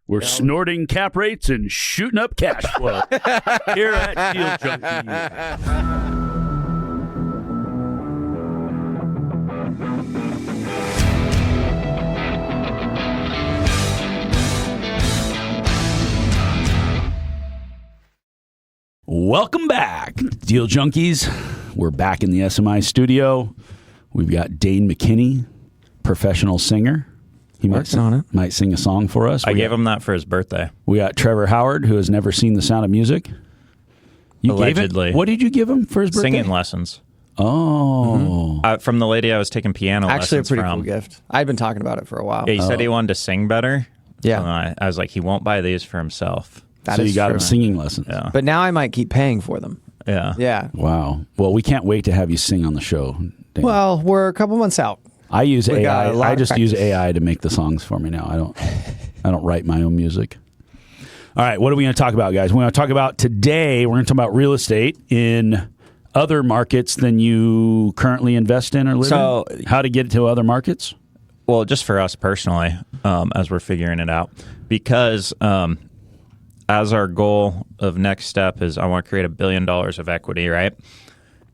We're snorting cap rates and shooting up cash flow here at Deal Junkie. Welcome back, Deal Junkies. We're back in the SMI studio. We've got Dane McKinney, professional singer. He might sing a song for us. I gave him that for his birthday. We got Trevor Howard, who has never seen The Sound of Music. Allegedly. What did you give him for his birthday? Singing lessons. Oh. From the lady I was taking piano lessons from. Actually, a pretty cool gift. I'd been talking about it for a while. Yeah, he said he wanted to sing better. Yeah. So I was like, he won't buy these for himself. So you got him singing lessons. Yeah. But now I might keep paying for them. Yeah. Yeah. Wow. Well, we can't wait to have you sing on the show, Dane. Well, we're a couple months out. I use We got AI. a lot I of just use practice. AI to make the songs for me now. I don't write my own music. All right, what are we going to talk about, guys? We're going to talk about today. We're going to talk about real estate in other markets than you currently invest in or live in. How to get to other markets? Well, just for us personally, as we're figuring it out, because as our goal of next step is I want to create $1 billion of equity, right?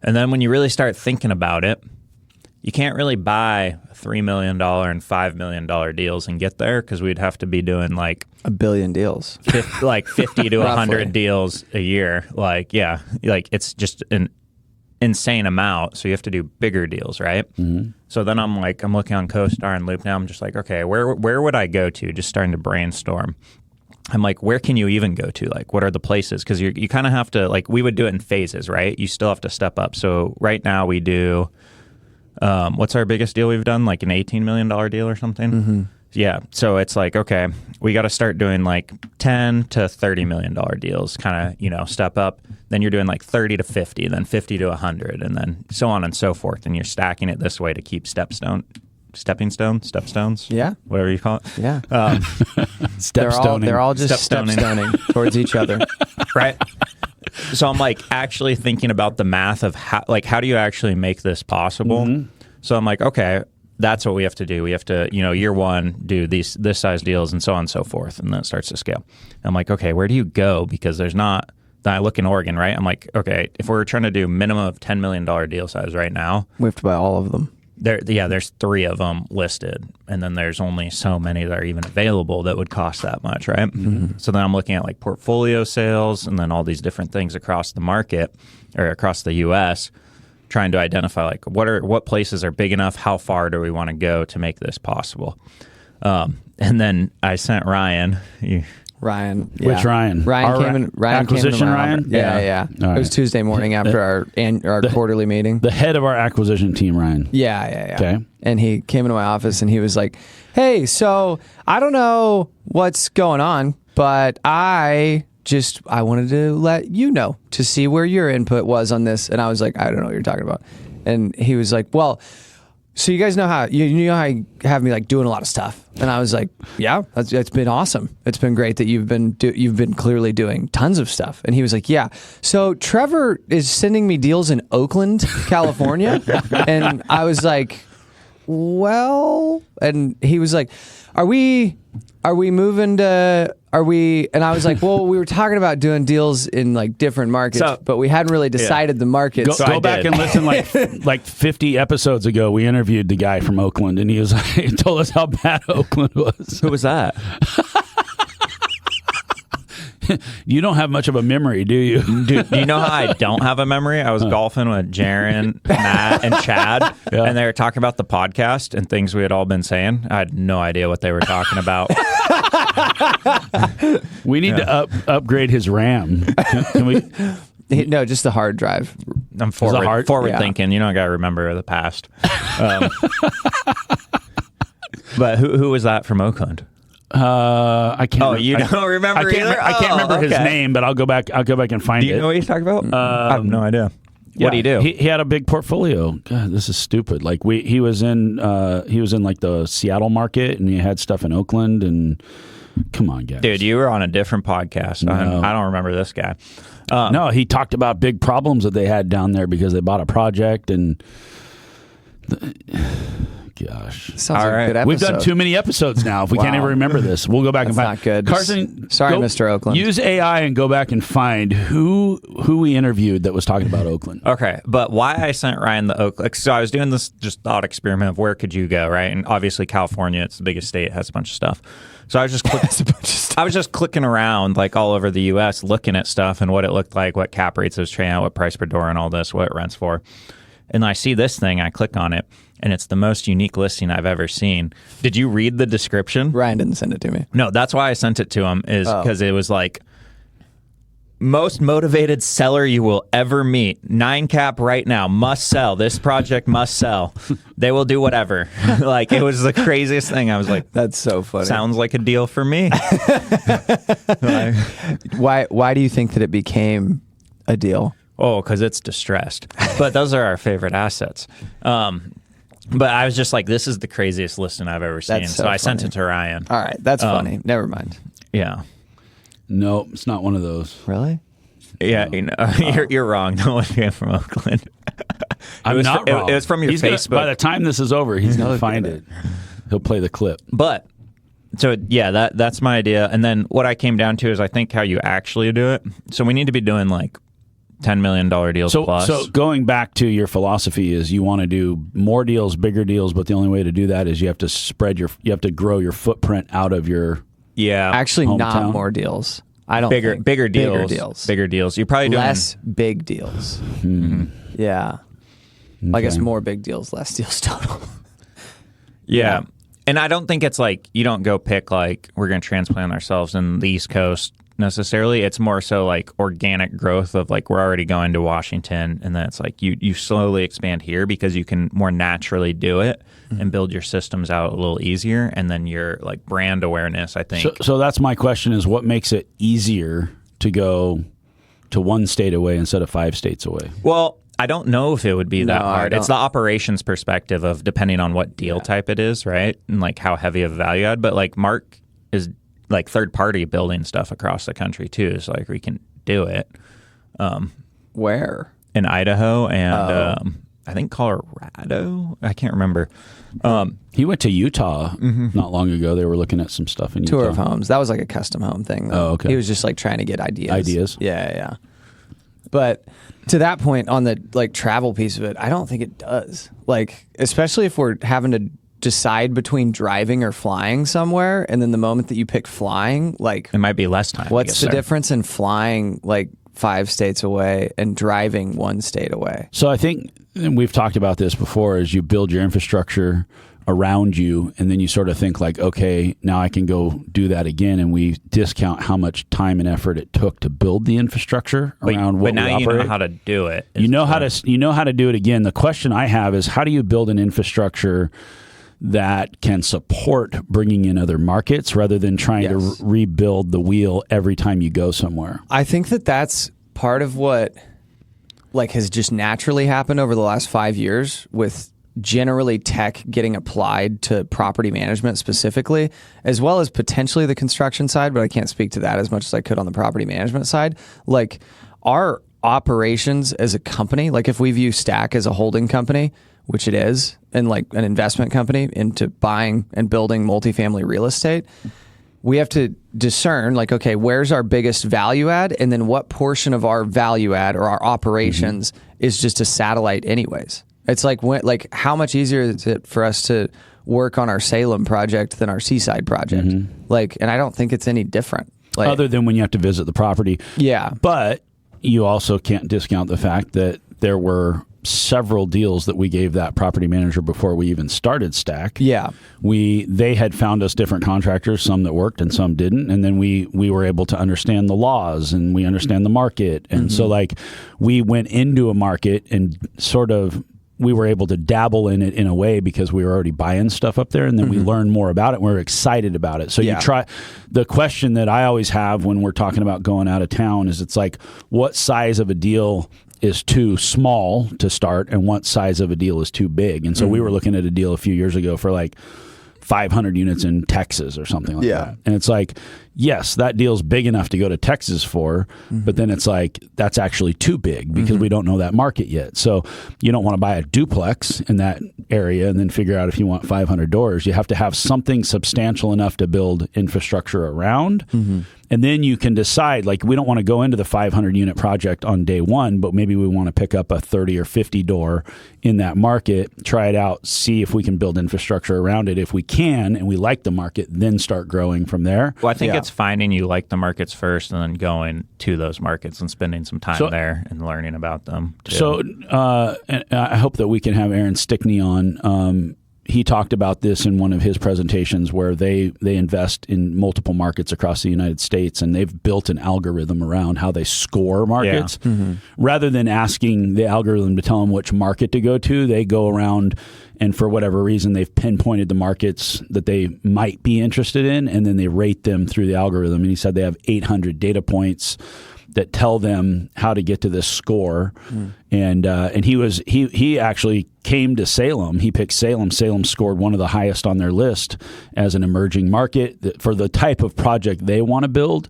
And then when you really start thinking about it, you can't really buy $3 million and $5 million deals and get there because we'd have to be doing like $1 billion deals. 50 to 100 deals a year. It's just an insane amount. So you have to do bigger deals, right? Mm-hmm. So then I'm looking on CoStar and Loop now. I'm just like, okay, where would I go to? Just starting to brainstorm. I'm like, where can you even go to? Like, what are the places? Because you kind of have to, like, we would do it in phases, right? You still have to step up. So right now we do, what's our biggest deal we've done? Like an $18 million deal or something? Mm-hmm. Yeah. So it's like, okay, we got to start doing like $10 to $30 million deals, kind of, step up. Then you're doing like 30 to 50, then 50 to 100, and then so on and so forth. And you're stacking it this way to keep stepstones, Yeah. whatever you call it. Yeah. Stepstoning. They're all just stepstoning towards each other. Right. So I'm like actually thinking about the math of how do you actually make this possible? Mm-hmm. So I'm like, okay, that's what we have to do. We have to, year one, do this size deals and so on and so forth. And then it starts to scale. I'm like, okay, where do you go? Because there's not, I look in Oregon, right? I'm like, okay, if we're trying to do minimum of $10 million deal size right now. We have to buy all of them. There's 3 of them listed, and then there's only so many that are even available that would cost that much, right? Mm-hmm. So then I'm looking at like portfolio sales and then all these different things across the market or across the U.S., trying to identify like what places are big enough, how far do we want to go to make this possible. And then I sent Ryan. Ryan. Yeah. Which Ryan? Ryan acquisition came in Ryan? Yeah. Right. It was Tuesday morning after our quarterly meeting. The head of our acquisition team, Ryan. Yeah. Okay. And he came into my office and he was like, hey, so I don't know what's going on, but I wanted to let you know to see where your input was on this. And I was like, I don't know what you're talking about. And he was like, well, so you guys know how you know how you have me like doing a lot of stuff, and I was like, yeah, it's been awesome. It's been great that you've been clearly doing tons of stuff. And he was like, yeah. So Trevor is sending me deals in Oakland, California, and I was like, well, and he was like, are we moving to? And I was like, well, we were talking about doing deals in like different markets, but we hadn't really decided the markets. Go back and listen like 50 episodes ago. We interviewed the guy from Oakland, and he told us how bad Oakland was. Who was that? You don't have much of a memory, do you? Dude, do you know how I don't have a memory? I was golfing with Jaron, Matt, and Chad, and they were talking about the podcast and things we had all been saying. I had no idea what they were talking about. We need to upgrade his RAM. Can we? No, just the hard drive. I'm forward thinking. You know, I got to remember the past. But who was that from Oakland? I can't. Oh, you don't remember either? I can't remember his name, but I'll go back and find it. Do you know what he's talking about? I have no idea. Yeah, what do you do? He had a big portfolio. God, this is stupid. Like he was in like the Seattle market, and he had stuff in Oakland. And come on, guys, dude, you were on a different podcast. No. I don't remember this guy. No, he talked about big problems that they had down there because they bought a project and. gosh. Sounds like a good episode. We've done too many episodes now. If we can't even remember this, we'll go back and find. Not good. Carson, sorry, Mr. Oakland. Use AI and go back and find who we interviewed that was talking about Oakland. Okay, but why I sent Ryan the Oakland? So I was doing this just thought experiment of where could you go, right? And obviously California, it's the biggest state, it has a bunch of stuff. So I was just clicking around like all over the U.S. looking at stuff and what it looked like, what cap rates it was trading at, what price per door, and all this, what it rents for. And I see this thing, I click on it, and it's the most unique listing I've ever seen. Did you read the description? Ryan didn't send it to me. No, that's why I sent it to him, is because it was like, most motivated seller you will ever meet. 9 cap right now. Must sell. This project must sell. They will do whatever. Like, it was the craziest thing. I was like, that's so funny. Sounds like a deal for me. Why do you think that it became a deal? Oh, because it's distressed. But those are our favorite assets. But I was just like, this is the craziest listing I've ever seen. So I sent it to Ryan. All right. That's funny. Never mind. Yeah. No, it's not one of those. Really? Yeah, no. You're wrong. No one came from Oakland. I'm not wrong. It was from your Facebook. By the time this is over, he's going to find it. He'll play the clip. But, so yeah, that's my idea. And then what I came down to is I think how you actually do it. So we need to be doing like $10 million deals plus. So going back to your philosophy is you want to do more deals, bigger deals, but the only way to do that is you have to grow your footprint out of your actually hometown. Not more deals. I don't bigger think. deals. Bigger deals. You're probably doing less big deals. Mm-hmm. Yeah. Okay. I guess more big deals, less deals total. Yeah. And I don't think it's like you don't go pick like we're going to transplant ourselves in the East Coast necessarily. It's more so like organic growth of like we're already going to Washington, and then it's like you slowly expand here because you can more naturally do it and build your systems out a little easier, and then your like brand awareness, I think. So that's my question is what makes it easier to go to one state away instead of 5 states away? Well, I don't know if it would be that hard. It's the operations perspective of depending on what deal type it is, right? And like how heavy of a value add. But like Mark is like third party building stuff across the country too. So like we can do it. Where? In Idaho and I think Colorado. I can't remember. He went to Utah not long ago. They were looking at some stuff in Utah. Tour of homes. That was like a custom home thing, though. Oh, okay. He was just like trying to get ideas. Yeah. But to that point on the like travel piece of it, I don't think it does. Like, especially if we're having to decide between driving or flying somewhere, and then the moment that you pick flying, like it might be less time. What's the difference in flying like 5 states away and driving 1 state away? So I think, and we've talked about this before, is you build your infrastructure around you, and then you sort of think like, okay, now I can go do that again, and we discount how much time and effort it took to build the infrastructure around what we operate. But now you know how to do it. You know how to do it again. The question I have is, how do you build an infrastructure that can support bringing in other markets rather than trying to rebuild the wheel every time you go somewhere? I think that that's part of what like has just naturally happened over the last 5 years with generally tech getting applied to property management specifically, as well as potentially the construction side, but I can't speak to that as much as I could on the property management side. Like our operations as a company, like if we view Stack as a holding company, which it is, and like an investment company into buying and building multifamily real estate, we have to discern like, okay, where's our biggest value add? And then what portion of our value add or our operations is just a satellite anyways? It's like how much easier is it for us to work on our Salem project than our Seaside project? Like, and I don't think it's any different. Like, other than when you have to visit the property. Yeah. But you also can't discount the fact that there were several deals that we gave that property manager before we even started Stack. Yeah. They had found us different contractors, some that worked and some didn't. And then we were able to understand the laws and we understand the market. And so like we went into a market and sort of we were able to dabble in it in a way because we were already buying stuff up there, and then we learned more about it. And we were excited about it. So you try. The question that I always have when we're talking about going out of town is, it's like, what size of a deal is too small to start, and what size of a deal is too big? And so we were looking at a deal a few years ago for like 500 units in Texas or something like that. And it's like, yes, that deal's big enough to go to Texas for, but then it's like, that's actually too big because we don't know that market yet. So you don't want to buy a duplex in that area and then figure out if you want 500 doors. You have to have something substantial enough to build infrastructure around. And then you can decide, like, we don't want to go into the 500 unit project on day one, but maybe we want to pick up a 30 or 50 door in that market, try it out, see if we can build infrastructure around it. If we can, and we like the market, then start growing from there. Well, I think it's finding you like the markets first and then going to those markets and spending some time there and learning about them, too. So and I hope that we can have Aaron Stickney on. He talked about this in one of his presentations where they invest in multiple markets across the United States, and they've built an algorithm around how they score markets. Rather than asking the algorithm to tell them which market to go to, they go around and for whatever reason, they've pinpointed the markets that they might be interested in, and then they rate them through the algorithm. And he said they have 800 data points that tell them how to get to this score. And he actually came to Salem. He picked Salem. Salem scored one of the highest on their list as an emerging market for the type of project they want to build.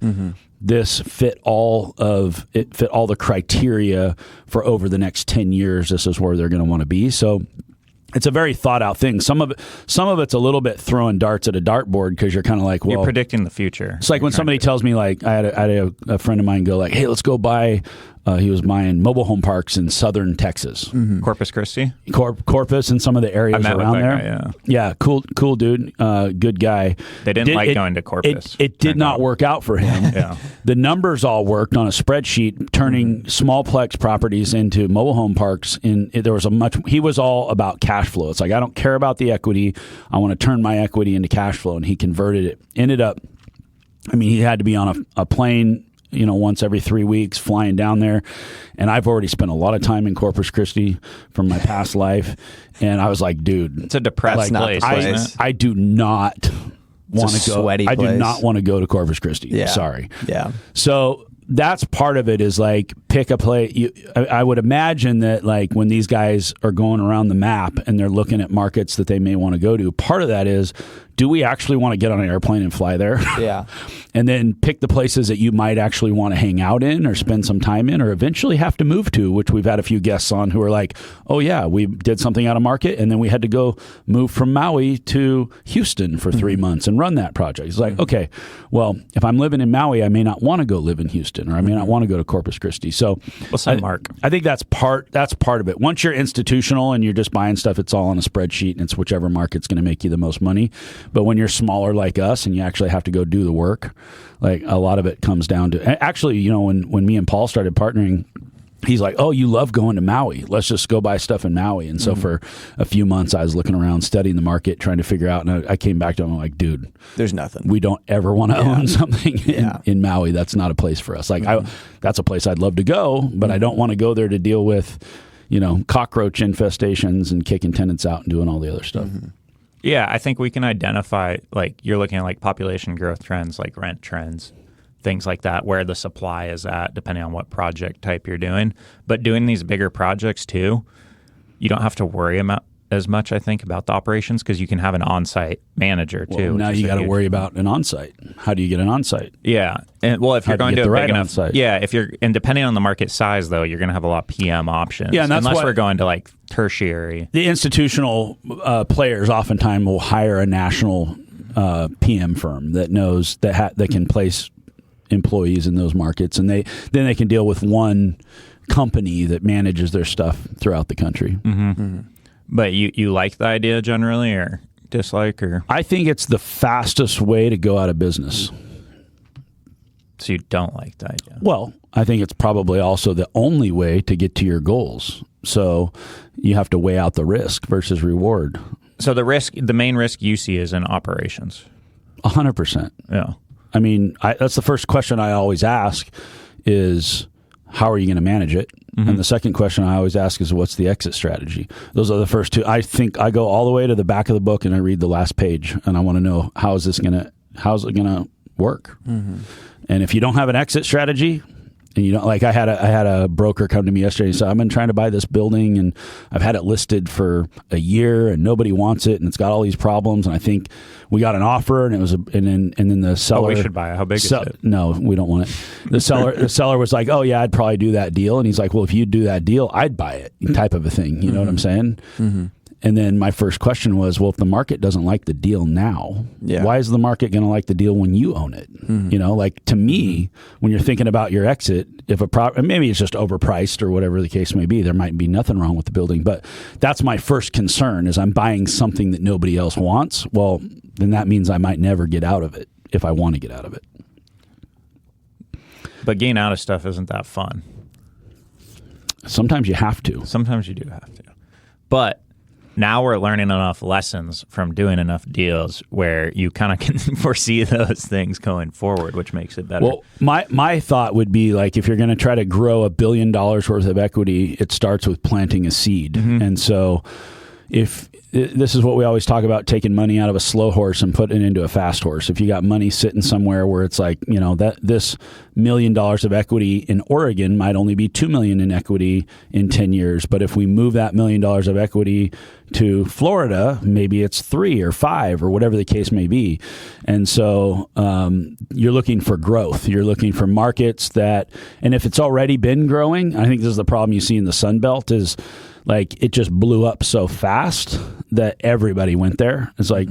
This fit all the criteria for over the next 10 years. This is where they're going to want to be. So it's a very thought out thing. Some of it's a little bit throwing darts at a dartboard because you're kind of like, well, you're predicting the future. It's like when somebody tells me, like, I had a friend of mine go like, hey, let's go buy. He was buying mobile home parks in southern Texas, Corpus Christi, Corpus, and some of the areas around there. Guy, yeah, cool dude, good guy. They didn't like going to Corpus. It did not work out for him. The numbers all worked on a spreadsheet, turning smallplex properties into mobile home parks. He was all about cash flow. It's like, I don't care about the equity. I want to turn my equity into cash flow, and he converted it. Ended up, he had to be on a plane, once every 3 weeks, flying down there. And I've already spent a lot of time in Corpus Christi from my past life. And I was like, dude, it's a depressed place. I do not want to go. Sweaty I place. do not want to go to Corpus Christi. Yeah. Sorry. Yeah. So that's part of it, is like, pick a place. I would imagine that, like, when these guys are going around the map and they're looking at markets that they may want to go to, part of that is, do we actually want to get on an airplane and fly there? Yeah. And then pick the places that you might actually want to hang out in or spend some time in or eventually have to move to, which we've had a few guests on who are like, oh yeah, we did something out of market and then we had to go move from Maui to Houston for 3 months and run that project. It's like, okay, well, if I'm living in Maui, I may not want to go live in Houston, or I may not want to go to Corpus Christi. So I think that's part of it. Once you're institutional and you're just buying stuff, it's all on a spreadsheet and it's whichever market's going to make you the most money. But when you're smaller like us and you actually have to go do the work, like, a lot of it comes down to, actually, when me and Paul started partnering, he's like, oh, you love going to Maui. Let's just go buy stuff in Maui. And so for a few months, I was looking around, studying the market, trying to figure out. And I came back to him, I'm like, dude, there's nothing. We don't ever want to own something in Maui. That's not a place for us. Like, that's a place I'd love to go, but I don't want to go there to deal with, cockroach infestations and kicking tenants out and doing all the other stuff. Yeah, I think we can identify, like, you're looking at, like, population growth trends, like rent trends, things like that, where the supply is at, depending on what project type you're doing. But doing these bigger projects, too, you don't have to worry about as much, I think, about the operations, because you can have an on-site manager, too. Well, now you got to worry about an on-site. How do you get an on-site? Yeah. And, well, if you're going to a big enough on-site. Yeah, and depending on the market size, though, you're going to have a lot of PM options. Yeah, and that's unless we're going to, like, tertiary. The institutional players oftentimes will hire a national PM firm that knows that can place employees in those markets, and then they can deal with one company that manages their stuff throughout the country. But you like the idea generally, or dislike, or? I think it's the fastest way to go out of business. So you don't like the idea? Well, I think it's probably also the only way to get to your goals. So you have to weigh out the risk versus reward. So the main risk you see is in operations. 100%. Yeah. I mean, that's the first question I always ask is, how are you going to manage it? And the second question I always ask is, what's the exit strategy? Those are the first two. I think I go all the way to the back of the book and I read the last page, and I want to know, how's it going to work? And if you don't have an exit strategy, And like I had a broker come to me yesterday and said, I've been trying to buy this building and I've had it listed for a year and nobody wants it and it's got all these problems. And I think we got an offer and it was and then the seller. Oh, we should buy it. How big is it? No, we don't want it. The seller was like, oh yeah, I'd probably do that deal. And he's like, well, if you do that deal, I'd buy it, type of a thing. You know what I'm saying? Mm-hmm. And then my first question was, well, if the market doesn't like the deal now, why is the market going to like the deal when you own it? Mm-hmm. Like to me, when you're thinking about your exit, if maybe it's just overpriced or whatever the case may be, there might be nothing wrong with the building. But that's my first concern is I'm buying something that nobody else wants. Well, then that means I might never get out of it if I want to get out of it. But getting out of stuff isn't that fun. Sometimes you have to. Sometimes you do have to. But now we're learning enough lessons from doing enough deals where you kind of can foresee those things going forward, which makes it better. Well, my thought would be like if you're going to try to grow $1 billion worth of equity, it starts with planting a seed. Mm-hmm. And so if this is what we always talk about, taking money out of a slow horse and putting it into a fast horse. If you got money sitting somewhere where it's like, that this $1 million of equity in Oregon might only be $2 million in equity in 10 years. But if we move that $1 million of equity to Florida, maybe it's 3 or 5 or whatever the case may be. And so you're looking for growth. You're looking for markets and if it's already been growing, I think this is the problem you see in the Sun Belt is like it just blew up so fast that everybody went there. It's like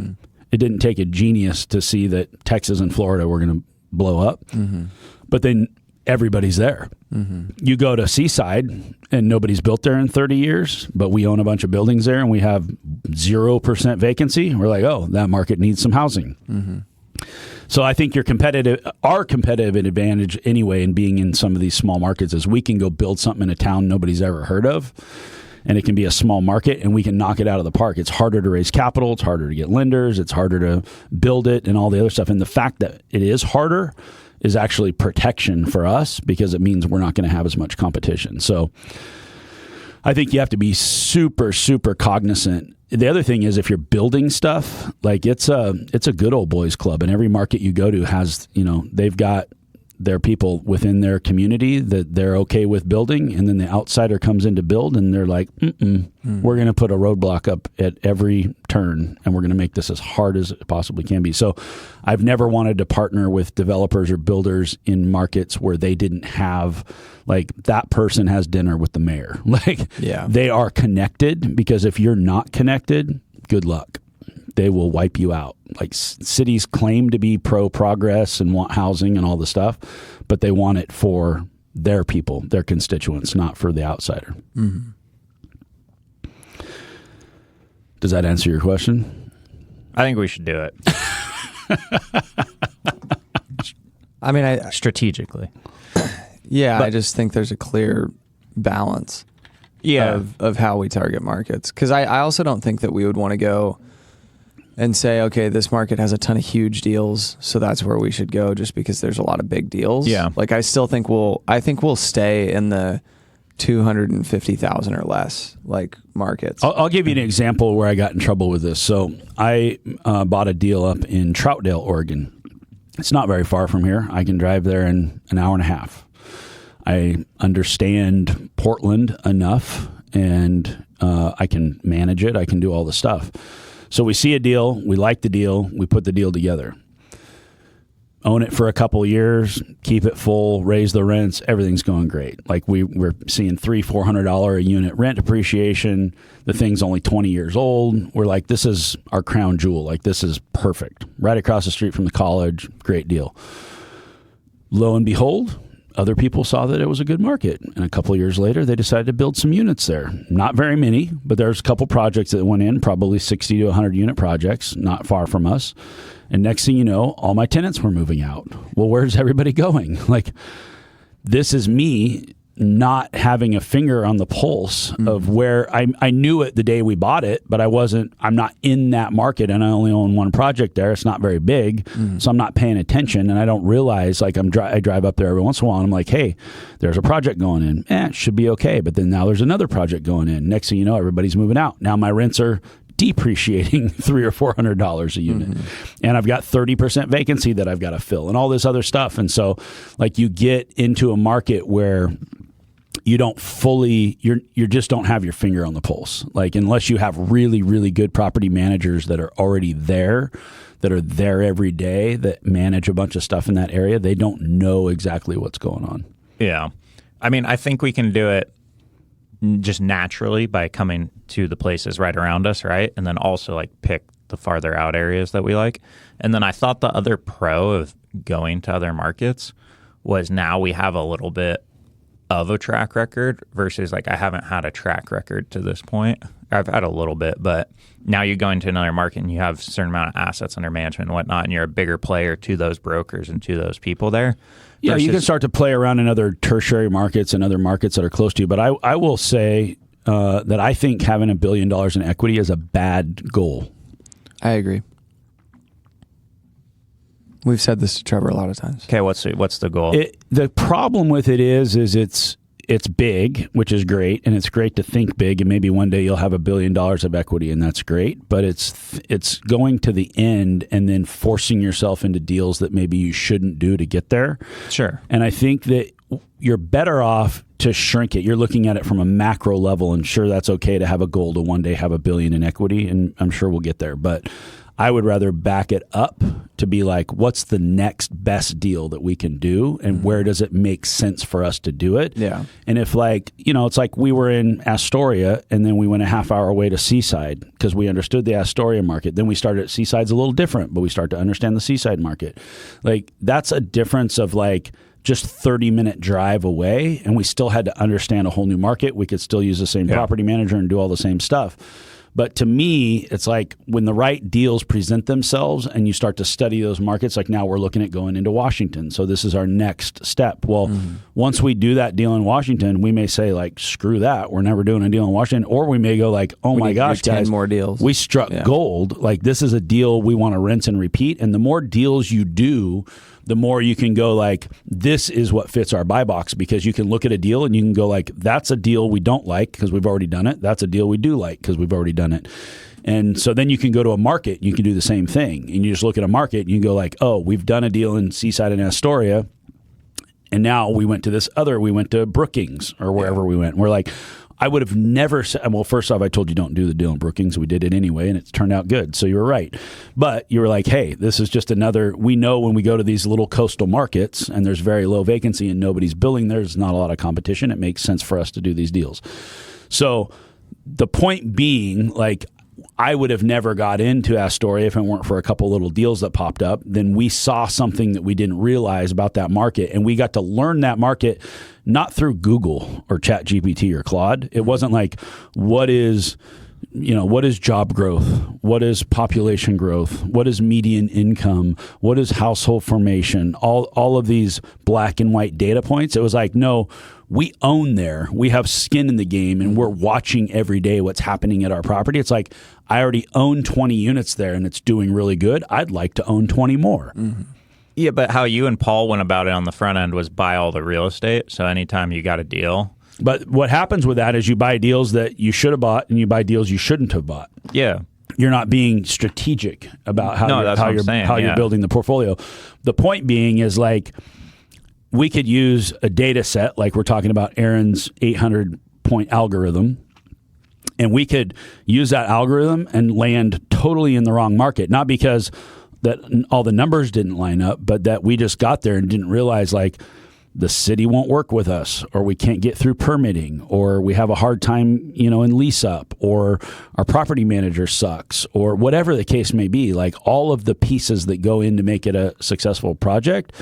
it didn't take a genius to see that Texas and Florida were going to blow up. Mm-hmm. But then everybody's there. Mm-hmm. You go to Seaside and nobody's built there in 30 years, but we own a bunch of buildings there and we have 0% vacancy. We're like, oh, that market needs some housing. Mm-hmm. So I think our competitive advantage anyway in being in some of these small markets is we can go build something in a town nobody's ever heard of. And it can be a small market and we can knock it out of the park. It's harder to raise capital. It's harder to get lenders. It's harder to build it and all the other stuff. And the fact that it is harder is actually protection for us because it means we're not going to have as much competition. So I think you have to be super, super cognizant. The other thing is if you're building stuff, like it's a good old boys club, and every market you go to has, they've got their people within their community that they're okay with building, and then the outsider comes in to build and they're like, we're going to put a roadblock up at every turn and we're going to make this as hard as it possibly can be. So I've never wanted to partner with developers or builders in markets where they didn't have like that person has dinner with the mayor. They are connected, because if you're not connected, good luck. They will wipe you out. Like cities claim to be pro-progress and want housing and all the stuff, but they want it for their people, their constituents, not for the outsider. Mm-hmm. Does that answer your question? I think we should do it. I mean, strategically. Yeah, but I just think there's a clear balance of how we target markets. Because I also don't think that we would want to go and say, okay, this market has a ton of huge deals, so that's where we should go, just because there's a lot of big deals. Yeah. Like I still think we'll stay in the 250,000 or less like markets. I'll give you an example where I got in trouble with this. So I bought a deal up in Troutdale, Oregon. It's not very far from here. I can drive there in an hour and a half. I understand Portland enough, and I can manage it. I can do all the stuff. So we see a deal, we like the deal, we put the deal together. Own it for a couple of years, keep it full, raise the rents, everything's going great. Like we're seeing $300-400 a unit rent appreciation. The thing's only 20 years old. We're like, this is our crown jewel. Like this is perfect. Right across the street from the college, great deal. Lo and behold, other people saw that it was a good market. And a couple of years later, they decided to build some units there. Not very many, but there's a couple projects that went in, probably 60 to 100 unit projects, not far from us. And next thing you know, all my tenants were moving out. Well, where's everybody going? Like, this is me not having a finger on the pulse of where I knew it the day we bought it, but I'm not in that market, and I only own one project there. It's not very big, so I'm not paying attention, and I don't realize, like I drive up there every once in a while and I'm like, hey, there's a project going in. It should be okay. But then now there's another project going in. Next thing you know, everybody's moving out. Now my rents are depreciating $300 or $400 a unit, and I've got 30% vacancy that I've got to fill, and all this other stuff. And so, like, you get into a market where you don't fully, you just don't have your finger on the pulse. Like, unless you have really, really good property managers that are already there, that are there every day, that manage a bunch of stuff in that area, they don't know exactly what's going on. Yeah. I mean, I think we can do it just naturally by coming to the places right around us, right? And then also like pick the farther out areas that we like. And then I thought the other pro of going to other markets was now we have a little bit of a track record versus like I haven't had a track record to this point. I've had a little bit, but now you go into another market and you have a certain amount of assets under management and whatnot, and you're a bigger player to those brokers and to those people there. Yeah, you can start to play around in other tertiary markets and other markets that are close to you. But I will say that I think having $1 billion in equity is a bad goal. I agree. We've said this to Trevor a lot of times. Okay, what's the goal? The problem with it is it's big, which is great, and it's great to think big, and maybe one day you'll have $1 billion of equity, and that's great. But it's going to the end and then forcing yourself into deals that maybe you shouldn't do to get there. Sure. And I think that you're better off to shrink it. You're looking at it from a macro level, and sure, that's okay to have a goal to one day have $1 billion in equity, and I'm sure we'll get there. But I would rather back it up to be like, what's the next best deal that we can do, and where does it make sense for us to do it? Yeah. And if, like, it's like we were in Astoria and then we went a half hour away to Seaside because we understood the Astoria market. Then we started at Seaside's a little different, but we start to understand the Seaside market. Like, that's a difference of like just 30-minute drive away, and we still had to understand a whole new market. We could still use the same property manager and do all the same stuff. But to me, it's like when the right deals present themselves and you start to study those markets, like now we're looking at going into Washington. So this is our next step. Well, once we do that deal in Washington, we may say like, screw that, we're never doing a deal in Washington. Or we may go like, oh my gosh, guys, 10 more deals. We struck gold. Like, this is a deal we want to rinse and repeat. And the more deals you do, the more you can go like, this is what fits our buy box, because you can look at a deal and you can go like, that's a deal we don't like because we've already done it. That's a deal we do like because we've already done it. And so then you can go to a market and you can do the same thing. And you just look at a market and you can go like, oh, we've done a deal in Seaside and Astoria, and now we went to Brookings or wherever we went. And we're like, I would have never said, well, first off, I told you don't do the deal in Brookings. We did it anyway, and it's turned out good. So you were right. But you were like, hey, this is just another, we know when we go to these little coastal markets and there's very low vacancy and nobody's building, there's not a lot of competition. It makes sense for us to do these deals. So the point being, like, I would have never got into Astoria if it weren't for a couple little deals that popped up. Then we saw something that we didn't realize about that market, and we got to learn that market not through Google or ChatGPT or Claude. It wasn't like, what is job growth? What is population growth? What is median income? What is household formation? All of these black and white data points. It was like, no, we own there. We have skin in the game, and we're watching every day what's happening at our property. It's like, I already own 20 units there, and it's doing really good. I'd like to own 20 more. Mm-hmm. Yeah, but how you and Paul went about it on the front end was buy all the real estate. So anytime you got a deal. But what happens with that is you buy deals that you should have bought, and you buy deals you shouldn't have bought. Yeah. You're not being strategic about how you're building the portfolio. The point being is, like, we could use a data set, like we're talking about Aaron's 800-point algorithm, and we could use that algorithm and land totally in the wrong market. Not because that all the numbers didn't line up, but that we just got there and didn't realize, like, the city won't work with us, or we can't get through permitting, or we have a hard time, in lease up, or our property manager sucks, or whatever the case may be. Like, all of the pieces that go in to make it a successful project,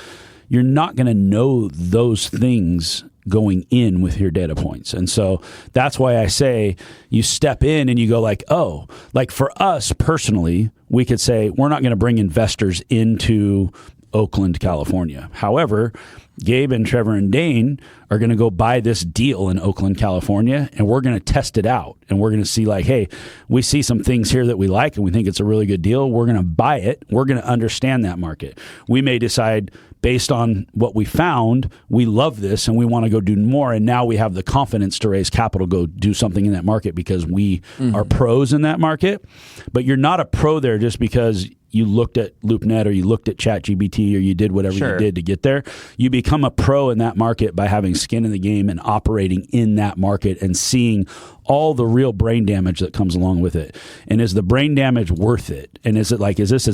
you're not going to know those things going in with your data points. And so that's why I say you step in and you go like, oh, like for us personally, we could say we're not going to bring investors into Oakland, California. However, Gabe and Trevor and Dane are going to go buy this deal in Oakland, California, and we're going to test it out. And we're going to see like, hey, we see some things here that we like and we think it's a really good deal. We're going to buy it. We're going to understand that market. We may decide based on what we found, we love this and we want to go do more. And now we have the confidence to raise capital, go do something in that market because we are pros in that market. But you're not a pro there just because you looked at LoopNet or you looked at ChatGPT or you did whatever you did to get there. You become a pro in that market by having skin in the game and operating in that market and seeing all the real brain damage that comes along with it. And is the brain damage worth it? And is it like, is this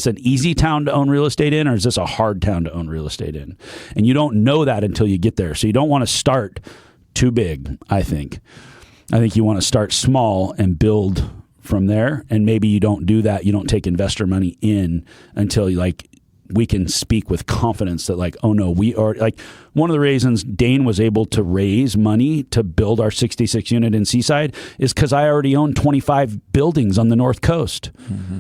an easy town to own real estate in, or is this a hard town to own real estate in? And you don't know that until you get there. So you don't want to start too big, I think. I think you want to start small and build from there. And maybe you don't do that. You don't take investor money in until we can speak with confidence that like, oh no, we are like one of the reasons Dane was able to raise money to build our 66 unit in Seaside is because I already own 25 buildings on the North Coast.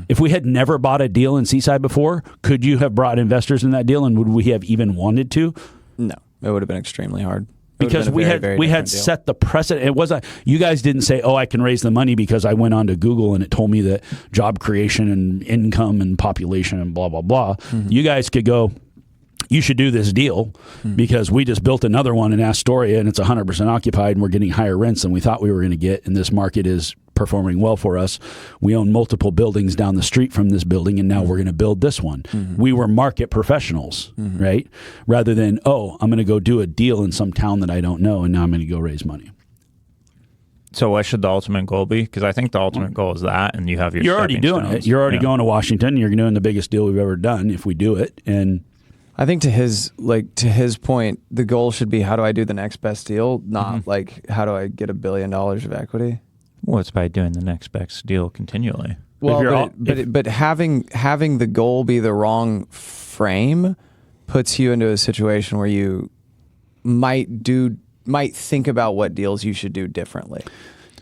If we had never bought a deal in Seaside before, could you have brought investors in that deal? And would we have even wanted to? No, it would have been extremely hard. Because we had set the precedent. It wasn't, you guys didn't say, oh, I can raise the money because I went onto Google and it told me that job creation and income and population and blah, blah, blah. You guys could go, you should do this deal because we just built another one in Astoria and it's 100% occupied and we're getting higher rents than we thought we were going to get. And this market is performing well for us. We own multiple buildings down the street from this building and now we're going to build this one. We were market professionals, right? Rather than, oh, I'm going to go do a deal in some town that I don't know and now I'm going to go raise money. So what should the ultimate goal be? Because I think the ultimate goal is that, and you have your You're already doing stones. it. You're already going to Washington. You're doing the biggest deal we've ever done if we do it. And I think to his point, the goal should be how do I do the next best deal, not like how do I get $1 billion of equity. Well, it's by doing the next best deal continually. Well, but having the goal be the wrong frame puts you into a situation where you might think about what deals you should do differently.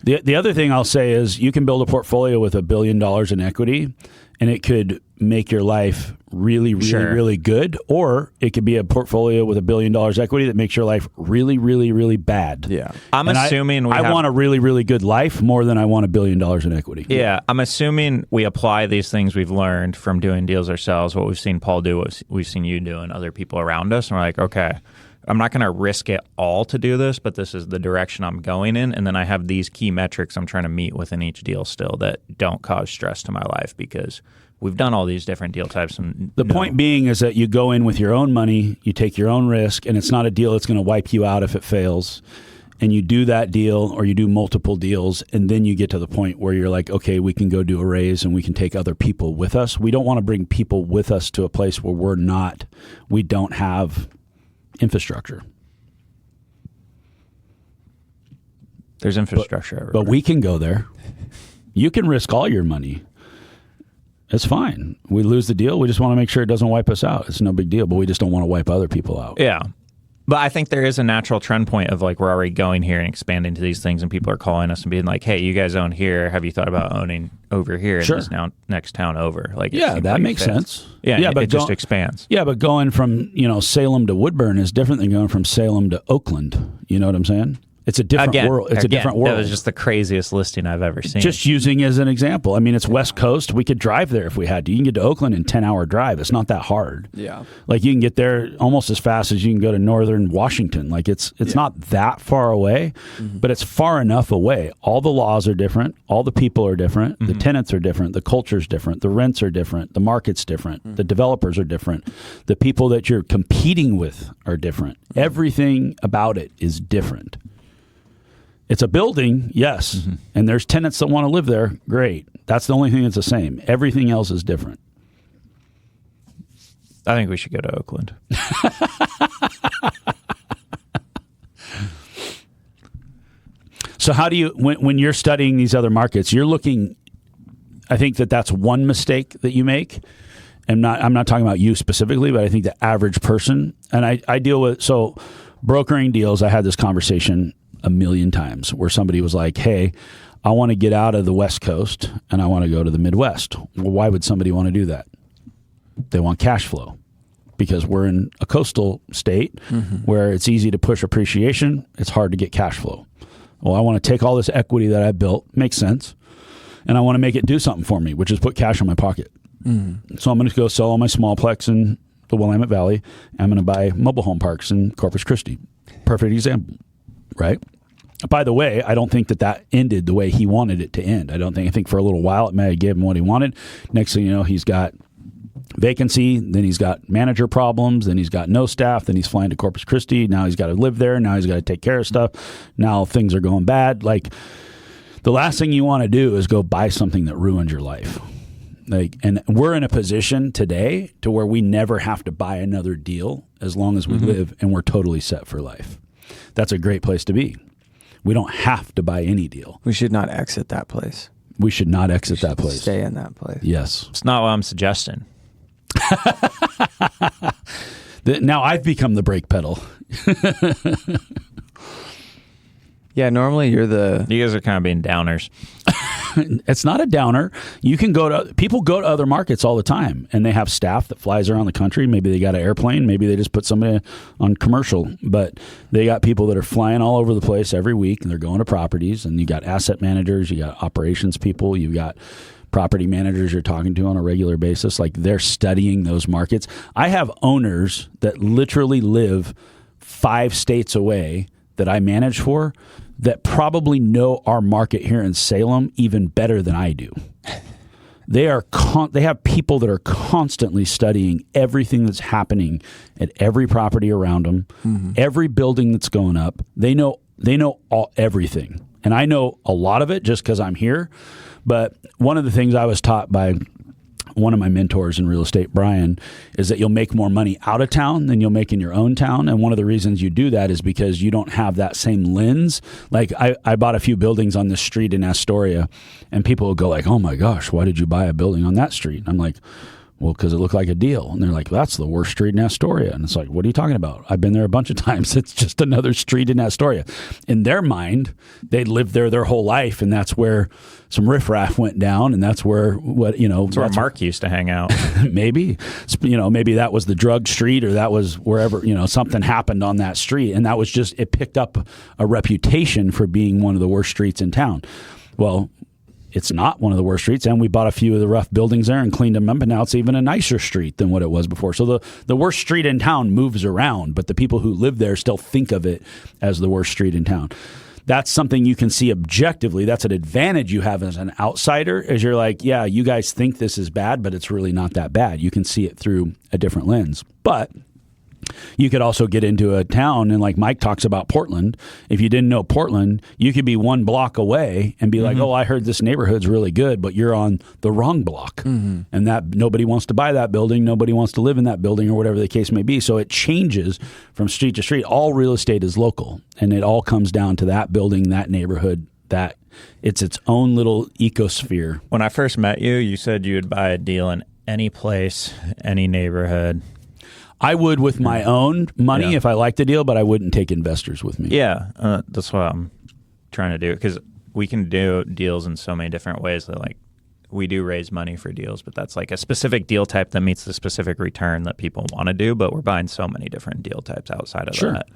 The other thing I'll say is you can build a portfolio with $1 billion in equity, and it could make your life really, really, really good, or it could be a portfolio with $1 billion equity that makes your life really, really, really bad. Yeah, I'm assuming I want a really, really good life more than I want $1 billion in equity. Yeah, I'm assuming we apply these things we've learned from doing deals ourselves, what we've seen Paul do, what we've seen you do, and other people around us, and we're like, okay, I'm not going to risk it all to do this, but this is the direction I'm going in. And then I have these key metrics I'm trying to meet within each deal still that don't cause stress to my life because we've done all these different deal types. And the point being is that you go in with your own money, you take your own risk, and it's not a deal that's going to wipe you out if it fails. And you do that deal or you do multiple deals, and then you get to the point where you're like, okay, we can go do a raise and we can take other people with us. We don't want to bring people with us to a place where we don't have infrastructure. There's infrastructure everywhere. But we can go there. You can risk all your money. It's fine. We lose the deal. We just want to make sure it doesn't wipe us out. It's no big deal, but we just don't want to wipe other people out. Yeah. But I think there is a natural trend point of like we're already going here and expanding to these things, and people are calling us and being like, "Hey, you guys own here. Have you thought about owning over here in this next town over?" Like, that makes sense. Yeah, but it just expands. Yeah, but going from Salem to Woodburn is different than going from Salem to Oakland. You know what I'm saying? It's a different world. It's a different world. That was just the craziest listing I've ever seen. Just using as an example. I mean, it's West Coast. We could drive there if we had to. You can get to Oakland in 10-hour drive. It's not that hard. Yeah. Like you can get there almost as fast as you can go to northern Washington. Like it's not that far away, but it's far enough away. All the laws are different. All the people are different. The tenants are different. The culture's different. The rents are different. The market's different. The developers are different. The people that you're competing with are different. Everything about it is different. It's a building, yes, and there's tenants that want to live there. Great. That's the only thing that's the same. Everything else is different. I think we should go to Oakland. So how do you, when you're studying these other markets, you're looking, I think that's one mistake that you make. I'm not talking about you specifically, but I think the average person, and I deal with, so brokering deals, I had this conversation a million times where somebody was like, hey, I want to get out of the West Coast and I want to go to the Midwest. Well, why would somebody want to do that? They want cash flow. because we're in a coastal state where it's easy to push appreciation. It's hard to get cash flow. Well, I want to take all this equity that I built, makes sense, and I want to make it do something for me, which is put cash in my pocket. So I'm going to go sell all my smallplex in the Willamette Valley. I'm going to buy mobile home parks in Corpus Christi. Perfect example, right? By the way, I don't think that ended the way he wanted it to end. I think for a little while it may have given him what he wanted. Next thing you know, he's got vacancy, then he's got manager problems, then he's got no staff, then he's flying to Corpus Christi. Now he's got to live there. Now he's got to take care of stuff. Now things are going bad. Like, the last thing you want to do is go buy something that ruins your life. Like, and we're in a position today to where we never have to buy another deal as long as we live, and we're totally set for life. That's a great place to be. We don't have to buy any deal. We should not exit that place. We should not exit that place. Stay in that place. Yes. It's not what I'm suggesting. Now I've become the brake pedal. Yeah, normally You guys are kind of being downers. It's not a downer. People go to other markets all the time, and they have staff that flies around the country. Maybe they got an airplane. Maybe they just put somebody on commercial. But they got people that are flying all over the place every week, and they're going to properties. And you got asset managers, you got operations people, you got property managers you're talking to on a regular basis. Like, they're studying those markets. I have owners that literally live 5 states away that I manage for, that probably know our market here in Salem even better than I do. They have people that are constantly studying everything that's happening at every property around them, every building that's going up. They know everything. And I know a lot of it just because I'm here. But one of the things I was taught by one of my mentors in real estate, Brian, is that you'll make more money out of town than you'll make in your own town. And one of the reasons you do that is because you don't have that same lens. Like, I bought a few buildings on this street in Astoria, and people will go like, oh my gosh, why did you buy a building on that street? And I'm like, well, because it looked like a deal. And they're like, that's the worst street in Astoria. And it's like, what are you talking about? I've been there a bunch of times. It's just another street in Astoria. In their mind, they lived there their whole life, and that's where some riffraff went down, and that's where that's where Mark used to hang out. Maybe that was the drug street, or that was wherever something happened on that street, and that was just, it picked up a reputation for being one of the worst streets in town. Well, it's not one of the worst streets, and we bought a few of the rough buildings there and cleaned them up, and now it's even a nicer street than what it was before. So the worst street in town moves around, but the people who live there still think of it as the worst street in town. That's something you can see objectively. That's an advantage you have as an outsider, is you're like, yeah, you guys think this is bad, but it's really not that bad. You can see it through a different lens. But you could also get into a town, and like Mike talks about Portland. If you didn't know Portland, you could be 1 block away and be like, oh, I heard this neighborhood's really good, but you're on the wrong block. And that nobody wants to buy that building. Nobody wants to live in that building, or whatever the case may be. So it changes from street to street. All real estate is local, and it all comes down to that building, that neighborhood, that it's its own little ecosphere. When I first met you, you said you would buy a deal in any place, any neighborhood. I would with my own money if I liked the deal, but I wouldn't take investors with me. Yeah, that's what I'm trying to do, because we can do deals in so many different ways. That, like, we do raise money for deals, but that's like a specific deal type that meets the specific return that people want to do. But we're buying so many different deal types outside of that.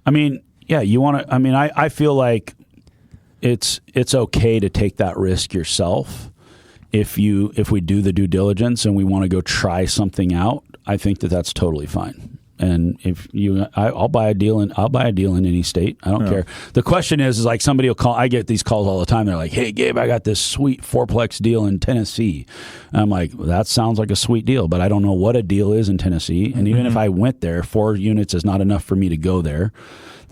I mean, yeah, you want to. I mean, I feel like it's okay to take that risk yourself. If we do the due diligence and we want to go try something out, I think that's totally fine. And I'll buy a deal in any state. I don't care. The question is like, somebody will call. I get these calls all the time. They're like, "Hey, Gabe, I got this sweet 4-plex deal in Tennessee." And I'm like, well, that sounds like a sweet deal, but I don't know what a deal is in Tennessee. And even if I went there, 4 units is not enough for me to go there.